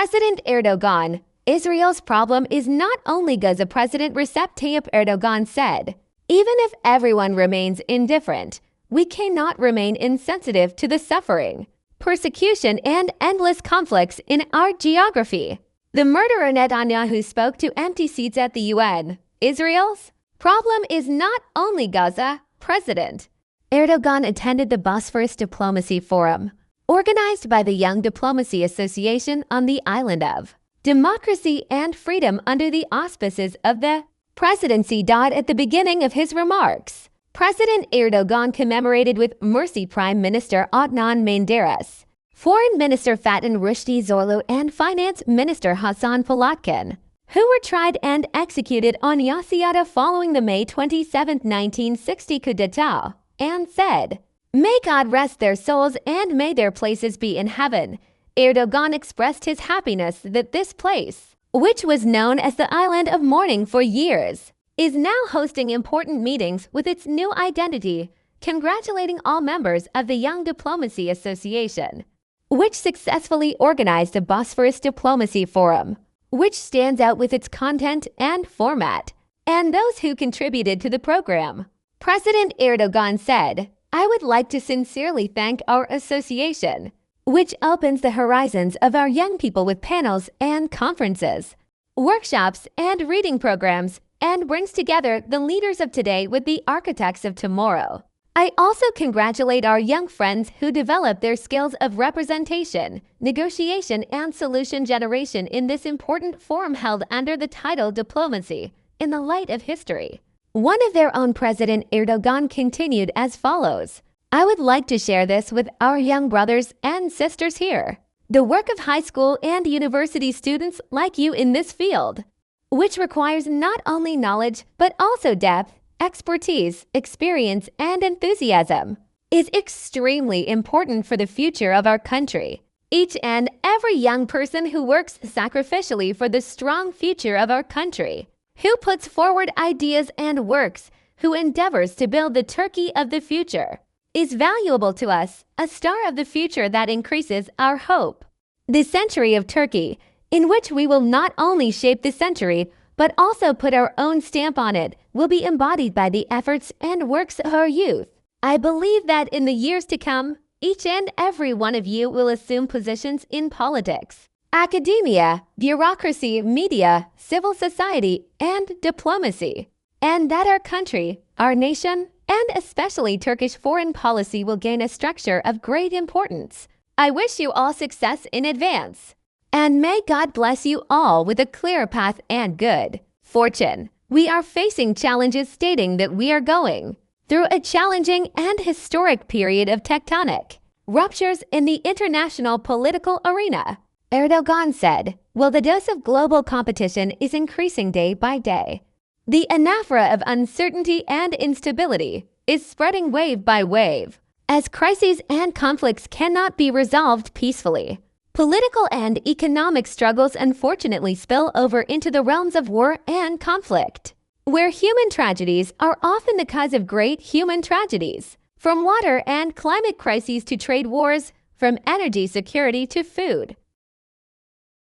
President Erdoğan, Israel's problem is not only Gaza. President Recep Tayyip Erdoğan said, even if everyone remains indifferent, we cannot remain insensitive to the suffering, persecution, and endless conflicts in our geography. The murderer Netanyahu spoke to empty seats at the UN. Israel's problem is not only Gaza. President Erdoğan attended the Bosphorus Diplomacy Forum, organized by the Young Diplomacy Association on the island of democracy and freedom under the auspices of the Presidency. At the beginning of his remarks, President Erdoğan commemorated with mercy Prime Minister Adnan Menderes, Foreign Minister Fatin, Rushdie, Zorlu, and Finance Minister Hasan Polatkan, who were tried and executed on Yassiada following the May 27, 1960 coup d'etat, and said, "May God rest their souls and may their places be in heaven." Erdoğan expressed his happiness that this place, which was known as the Island of Mourning for years, is now hosting important meetings with its new identity, congratulating all members of the Young Diplomacy Association, which successfully organized the Bosphorus Diplomacy Forum, which stands out with its content and format, and those who contributed to the program. President Erdoğan said, "I would like to sincerely thank our association, which opens the horizons of our young people with panels and conferences, workshops and reading programs, and brings together the leaders of today with the architects of tomorrow. I also congratulate our young friends who develop their skills of representation, negotiation, and solution generation in this important forum held under the title Diplomacy in the Light of History." One of their own, President Erdoğan continued as follows, "I would like to share this with our young brothers and sisters here. The work of high school and university students like you in this field, which requires not only knowledge but also depth, expertise, experience, and enthusiasm, is extremely important for the future of our country. Each and every young person who works sacrificially for the strong future of our country, who puts forward ideas and works, who endeavors to build the Turkey of the future, is valuable to us, a star of the future that increases our hope. The century of Turkey, in which we will not only shape the century, but also put our own stamp on it, will be embodied by the efforts and works of our youth. I believe that in the years to come, each and every one of you will assume positions in politics, academia, bureaucracy, media, civil society, and diplomacy, and that our country, our nation, and especially Turkish foreign policy will gain a structure of great importance. I wish you all success in advance, and may God bless you all with a clear path and good fortune. We are facing challenges, stating that we are going through a challenging and historic period of tectonic ruptures in the international political arena." Erdoğan said, "Well, the dose of global competition is increasing day by day. The anaphora of uncertainty and instability is spreading wave by wave, as crises and conflicts cannot be resolved peacefully. Political and economic struggles unfortunately spill over into the realms of war and conflict, where human tragedies are often the cause of great human tragedies, from water and climate crises to trade wars, from energy security to food